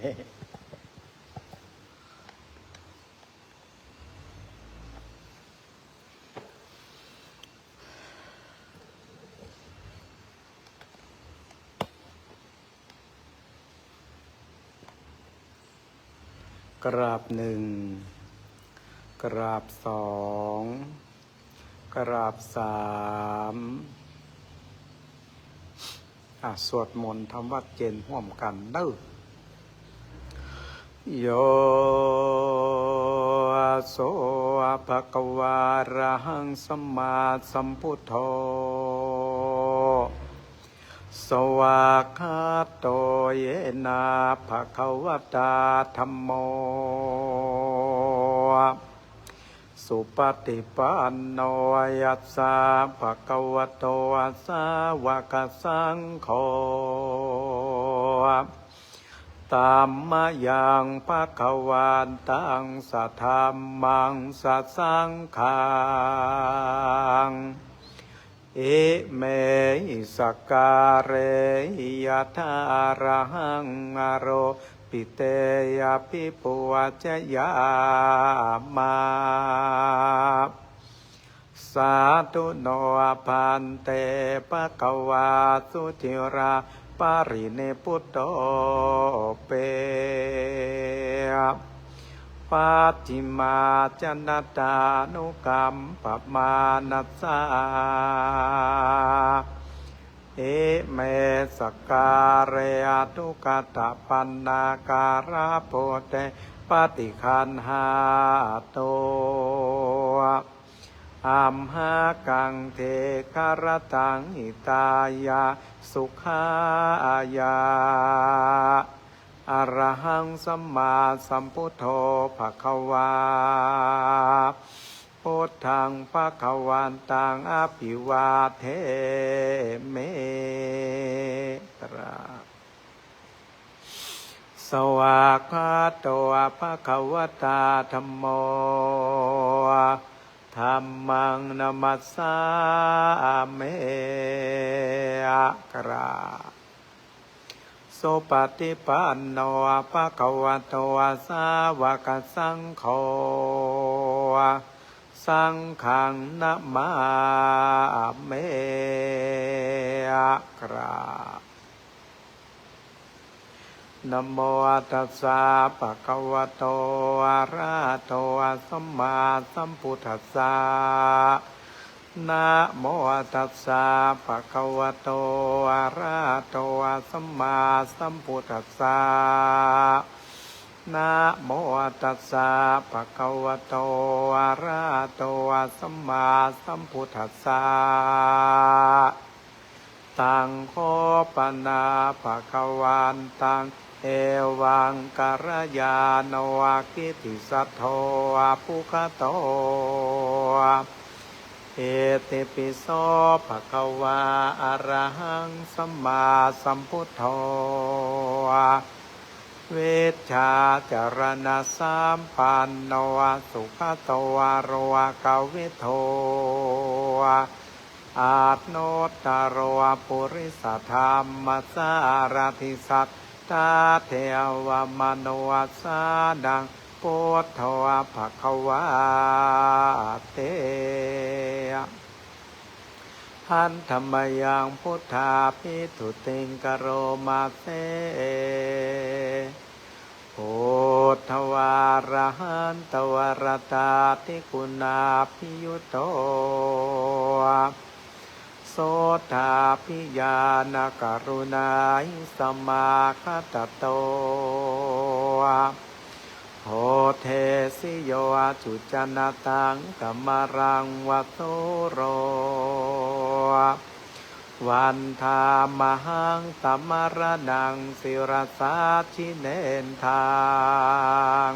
กราบหนึ่งกราบสองกราบสามสวดมนต์ทำวัดเจนร่วมกันเด้อโยโสภะคะวะอะระหังสัมมาสัมพุทโธสวากขาโตเยนะภะคะวะตาธัมโมสุปฏิปันโนยัสสะภะคะวะโตสาวกสังโฆธัมมายังภะคะวันตังสัทธัมมังสัสสังฆังเอเมหิสกการเรหิยะถาอะระหังอโรปิเตยะปิปุวัจจยามาสาธุโนภันเตภะคะวะสุธิราปาริเนพุตโตเปปัจจิมาจนะตานุกัมปมานัสสาเอเมสการเรอทุกตะปันนาการะโพเตปฏิคันหาโตอัมหากังเทคารตังหิตายาสุขายาอะระหังสัมมาสัมพุทโธภควาพุทธังภวันตังอภิวาเทเมตราสวากขาโตภควตาธัมโมธัมมังนัมมัสสามิกราสุปฏิปันโนภะคะวะโตสาวกสังโฆสังฆังนะมามิกรานะโมตัสสะภะคะวะโตอะระหะโตสัมมาสัมพุทธัสสะนะโมตัสสะภะคะวะโตอะระหะโตสัมมาสัมพุทธัสสะนะโมตัสสะภะคะวะโตอะระหะโตสัมมาสัมพุทธัสสะตังโฆปนาภะคะวันตังเอวังกัลยาโนกิตติสัทโธปุคโตเอติปิโสภะคะวะอะระหังสัมมาสัมพุทโธเวชชาจารณะสัมปันโนสุขโตโรกวิโทอาทโนตโรปุริสธรรมสารทิสัตตาเทวมโนสานังพุทโธภะคะวะเตหันธรรมยังพุทธาภิทุติงกโรมาเสพุทธวาระหันตวรตาติคุณาภิยุโตโสทาภิญาณกรุณาหิสมาคตโตโหเทสิโยจุจนะตังกัมมรังวัตโรวันธามหังตัมมรนังศิรสาชิเนนทาง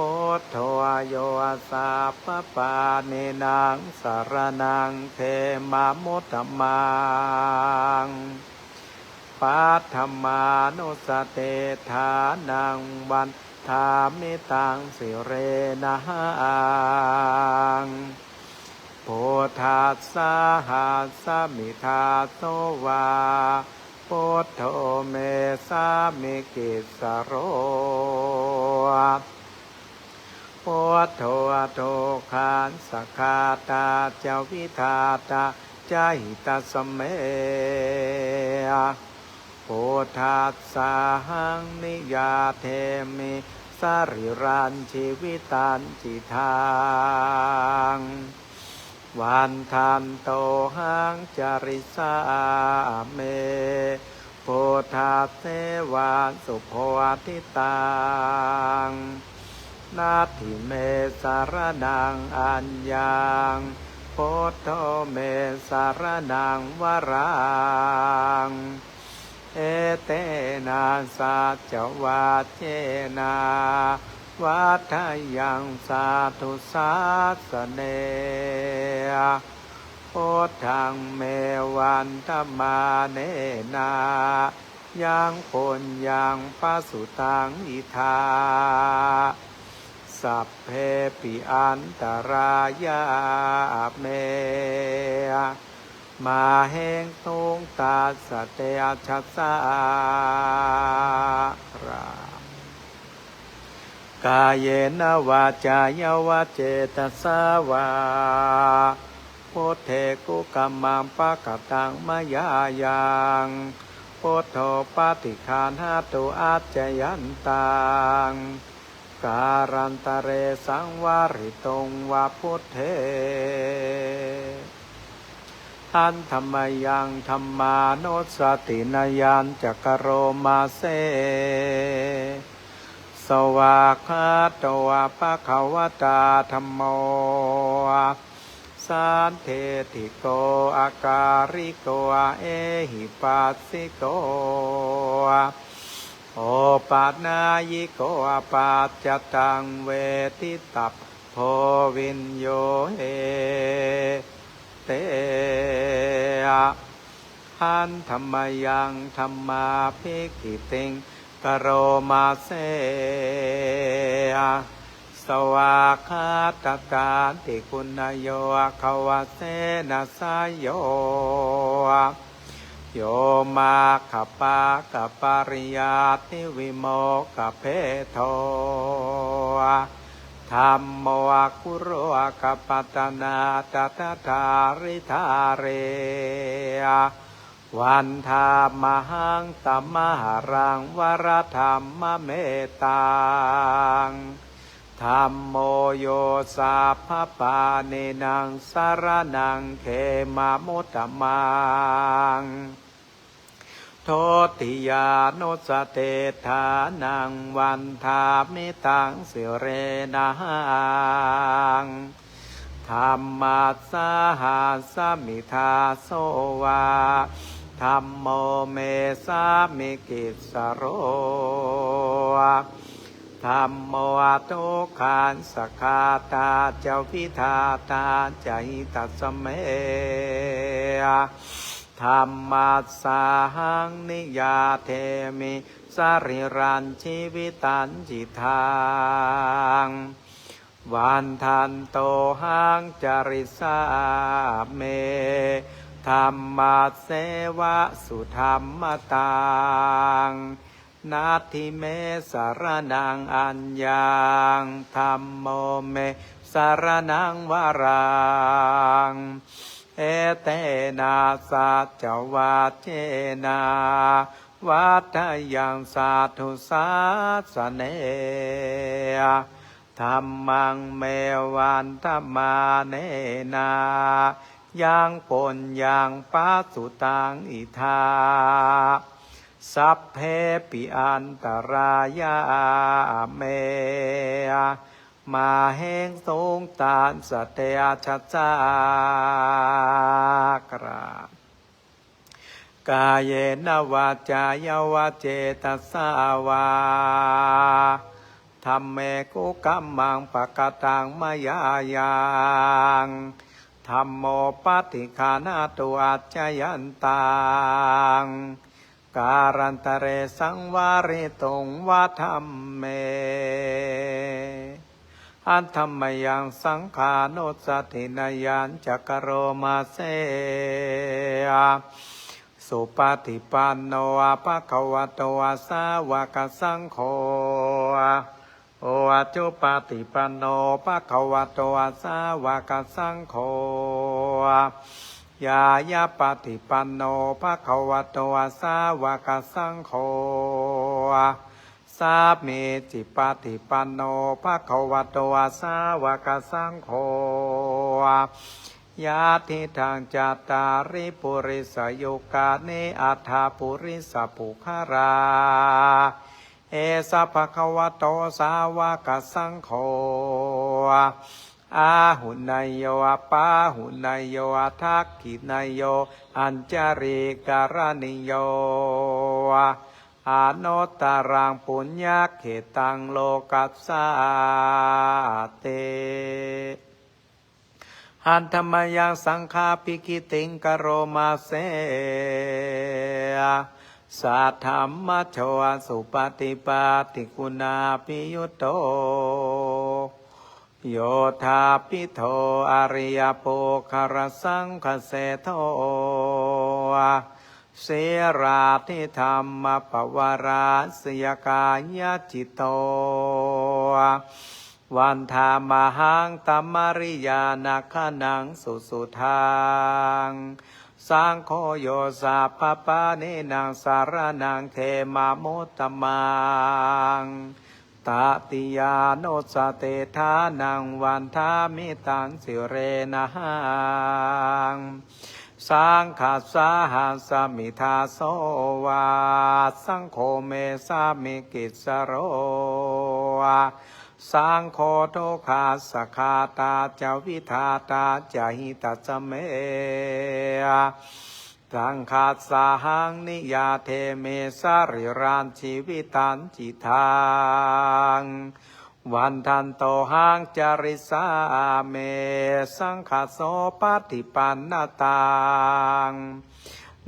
พุทโธโยสาปปาเนนังสารนังเทมามุตตมังปัทธมานุสเตฐานังวันธามิตังสิเรนะหังโพธัสสะหัสสมิทาโสวาพุทโธเม สามิกิสโรพุทโธโทคานสคาตาเจวิทาตาจาหิตาสเมโพธัสสะหังนิยาเทมิสริรันชีวิตันจิทังวันทันโตหังจาริสาเมโพธัสเสวาสุโพธิตังนาทิเมสารนังอัญญังโพธโธเมสารนังวรังเอเตนะสัจวาเจนะวัฏยังสาธุสาสเนโพธังเมวันธรรมาเนนายังปุญญังปสุตังอิทาสัพเพปิอันตรายาเมมาเหงตุงตาสเตชัสสะกายเยนวาจายวาเจตสาวาโพเทกุกัมมังปะกตังมยายังโพโธปฏิคานหาตุอาจยันตังการันตะเรสังวาริตงวาพุทเทอันธรรมยังธรรมานุสตินายันจักโรมาเสสวากขาโตปะคะวตาธัมโมสันเทติโกอาการิโกเอหิปัสสิโกโอปัฏนายิโกปัจจตังเวทิตัพโพวินโยเอเตหันธรรมยังธรรมาภิกิติงกโรมาเสสวากขาตตาติคุณโยขวเสนะสายโยโยมาขปากปริยาติวิโมกเพโทธัมโมกุโรกปัตนาตถาธาริธาเรวันธามหังตัมมหารังวรธรรมเมตังธัมโมโยสัพพปาเนนังสารนังเขมามุตตมังโทติยานุสเตธานังวันธามิตังสิเรนังธรรมัสสหาสมิทาโสวาธัมโมเมสามิกิสโรธัมโมทุกขันสคาตาเจวิทาตาใจตัสเมธัมมัสสะหังนิยาเทมิสริรันชีวิตันจิทังวันทันโตหังจาริสาเมธัมมัสเสวะสุธรรมตังนาทิเมสารนังอัญญังธัมโมเมสารนังวรังเอเตนะสัจวาเจนะวัฏยังสาธุสาสเนธัมมังเมวันธรรมาเนนายังปุญญังปัสสุตังอิทาสัพเพปิอันตรายาเมมาเหงสงตานสเตชัสสะกราบ กายเยนวาจายวาเจตสาวาธัมเมกุกัมมังปะกตังมยายังธัมโมปฏิฆานาตุอัจจยันตังการันตะเรสังวาริตงวะธัมเมอันธรรมยังสังขานุสตินายันจักโรมาเส สุปฏิปันโนภะคะวะโตสาวกสังโฆโออาจุปฏิปันโนภะคะวะโตสาวกสังโฆยายาปฏิปันโนภะคะวะโตสาวกสังโฆสาเมจิปฏิปันโนภะคะวะโตสาวกสังโฆยาทิทางจัตตาริปุริสยุกาเนอัฏฐปุริสปุคาราเอสะภะคะวะโตสาวกสังโฆอาหุนายโยปาหุนายโยทักขินายโยอัญจาริการณิโยอาโนตตารังปุญญเขตังโลกัสสาเตหันธรรมยังสังฆาปิกิติงกโรมาเสสัทธัมมโชสุปฏิปัติกุณาปิยุตโตโยธาปิโทอริยโปคารสังคเสโทเสราธิธรรมปวาราสยกายจิตโตวันธามหังตัมมริยานาคนังสุสุทังสังโฆโยสัพพปะเนนังสารนังเทมามุตตมังตติยาโนสเตทานังวันธามิตังสิเรนะหังสังฆัสสะหัสมิทาโสวาสังโฆเมสามิกิสโรสังโฆทุกขาสคาตาจาวิธาตาจาหิตัสเมสังฆัสสะหังนิยาเทเมสาริรันชีวิตันจิทังวันทันโตหังจาริสาเมสังฆัสโสปฏิปันนตัง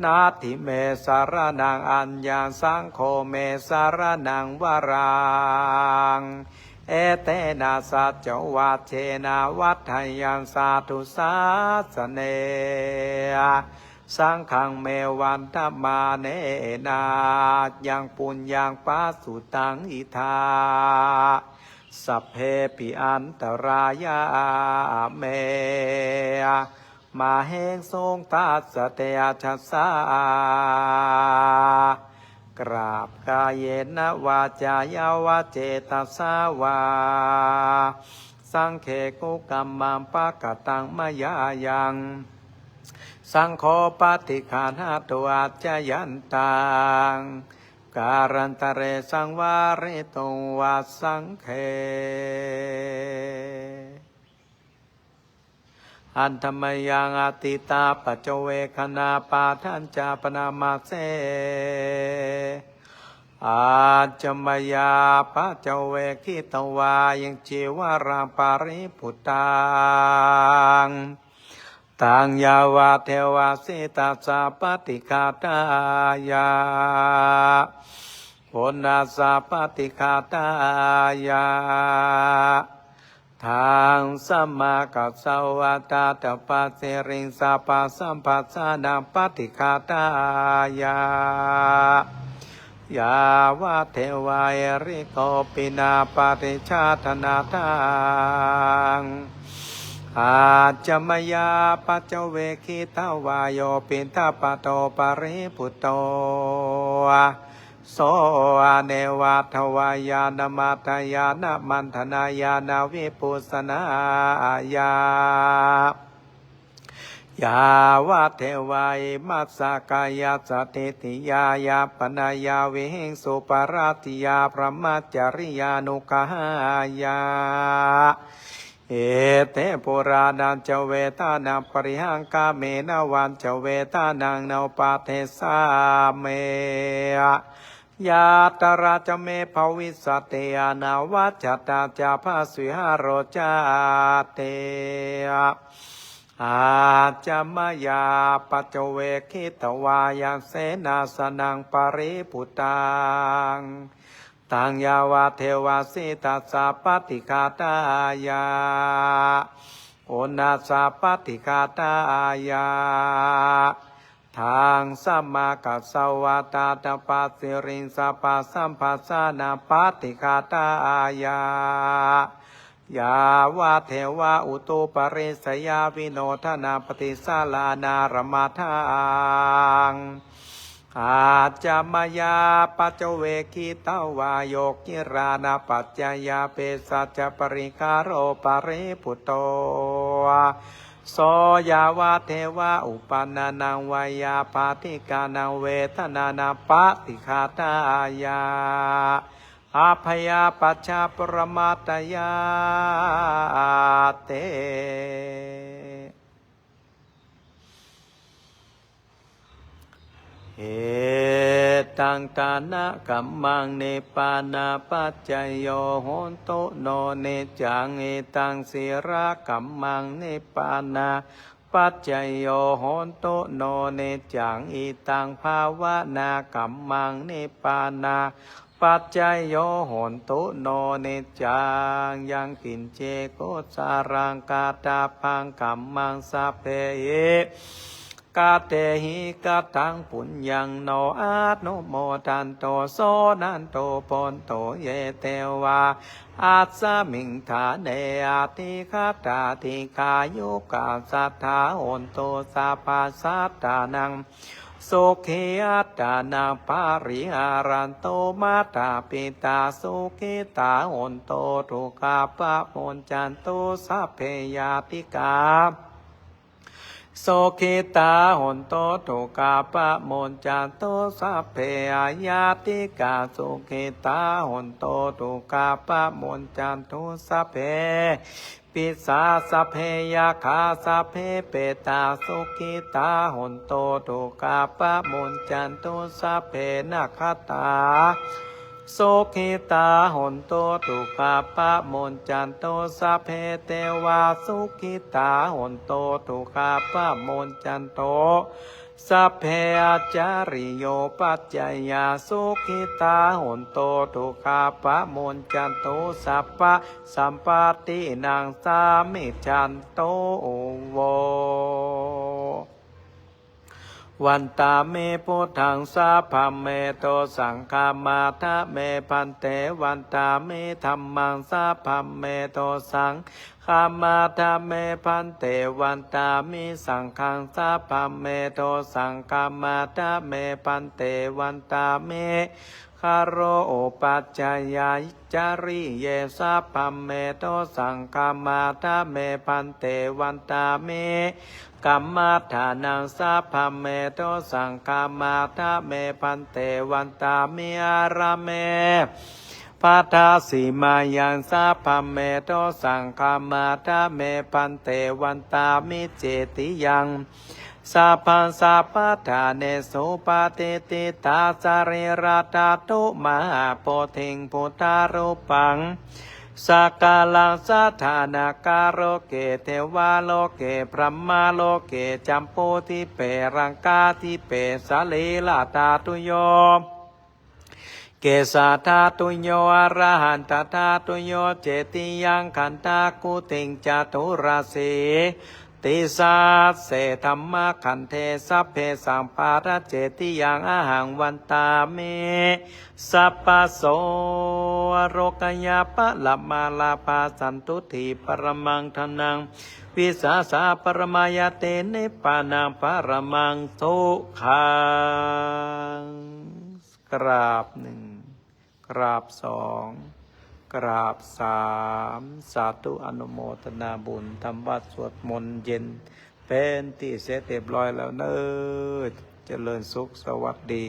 นาทิเมสารนังอัญญาสังโฆเมสารนังวรังเอเตนะสัจจวัชเชนะวัฏยังสาธุสาสเนสังฆังเมวันธมาเนนายังปุญญังปัสสุตังอิทาสัพเพปิอันตรายาเมมาเหงทรงตัสสะเตชัสสากราบกายเยนะวาจายาวาเจตสาวาสังเขกุกัมมังปะกะตังมายายังสังโฆปฏิฆานาตัวอาจยันตังการันตเรสังวาริโตวาสังเขอันธรรมยังอติตาปัจเวคณาปาทัญจาปนามาเสอาจมยาปัจเวคิตวายังจีวราปาริพุตังตังยาวาเทวาสิตาสาปฏิฆาตายาปุณณาสาปฏิฆาตายาทางสัมมากัสสวะตาตปัสสิริงสัพพะสัมปัสสะนังปฏิฆาตายายาวะเทวาเอริโกปินาปฏิชาธนาทังอาจมยาปัจเวคิตาวายโยปินทปโตปริพุตโตโสอเนวาทวายานมัตยานะมันธนายานาวิปุสนายายาวะเทวายมัสสกายาสติติยายาปนายาวิหิงสุปาราติยาพระมัจจริยานุกหายาเอเตปุรานันเจเวตานังปริหังกาเมนวันเจเวตานังนาปาเทสาเมยาตราจเมภวิสเตยนาวัจจตาจาภาสุหโรจาเตอาจมยาปัจเวคิตวายังเสนาสนังปริปุตังตังยาวาเทวาสิตัสสะปฏิฆาตายาโอนาสะปฏิฆาตายาท ทางสัมมากัสสวะตาตปัสสิริงสัพพสัมปัสสานาปฏิฆาตายายาวาเทวาอุตุปริสยาวิโนทนาปฏิสาลานารมาทางอาจจะมายาปัจเจเวกิตาวายโยกิรานาปัจจยาเปสัจจปริคารโอปริพุตโตโสยาวาเทวาอุปนานังวายาปาติกานังเวทนานาปฏิฆาตายาอาภยาปัจจาปรมาตยาเตเหตังตานะกัมมังเนปานาปัจจโยโหนโตโนเนจังเอตังศิระกัมมังเนปานาปัจจโยโหนโตโนเนจังอีตังภาวนากัมมังเนปานาปัจจโยโหนโตโนเนจังยังกินเจโกสารังกาตาพังกัมมังสัพเพกาเตหิกาตังปุญญังโนอาโนโมทันโตโสนันโตปนโตเยเตวาอาสมิงธาเนอาติคาตาติกายุกาสัทธาโอนโตสัพพสัตตานังสุขีอัตตานังปาริหารันโตมาตาปิตาสุขิตาโอนโตทุกขาปะโมนจันโตสัพเพยาติกาโสขิตาหนโตทุกาปะโมนจันโตสัพเพอายาติกาโสขิตาหนโตทุกาปะโมนจันโตสัพเพปิสาสัพเพยาคาสัพเพเปตาโสขิตาหนโตทุกาปะโมนจันโตสัพเพนาคตาโสขิตาหนโตทุกขาปะโมนจันโตสัพเพเตวาสุขิตาหนโตทุกขาปะโมนจันโตสัพเพอาจาริโยปัจจยาสุขิตาหนโตทุกขาปะโมนจันโตสัพพะสัมปตินังสามิจันโตโววันตาเมพุทธังสาพัมเมโตสังฆามาทะเมพันเตวันตาเมธัมมังสาพัมเมโตสังฆามาทะเมพันเตวันตามิสังฆังสาพัมเมโตสังฆามาทะเมพันเตวันตาเมคารโรโอปัจจยาจาริเยสาพัมเมโตสังฆามาทะเมพันเตวันตาเมกัมมาฐานังสาพัมเมโตสังฆามาทะเมพันเตวันตาเมอาราเมปัทาสีมายังสาพัมเมโตสังฆามาทะเมพันเตวันตามิเจติยังสัพพังสัพพะทาเนสุปาติติตาสาริราตาตุมหาโพธิงพุทธารูปังสักกาลังสัทธานาการโลเกเทวาโลเกพรหมาโลเกจัมโปทิเปรังกาทิเปสาลีลาตาตุโยเกสาธาตุโยอรหันตธาตุโยเจติยังขันตากุติงจตุราสีติสาเสธรรมขันเทสัพเพสังปาระเจติยังอาหังวันตาเมสัพพโสโรกยาปะละมาลาปาสันตุถีปรมังทนังวิสาสาปรมายเตเนปานังปรมังทุขังกราบหนึ่งกราบสองกราบสามสาธุอนุโมทนาบุญทำวัดสวดมนต์เย็นเป็นที่เสร็จเรียบร้อยแล้วเนอเจริญสุขสวัสดี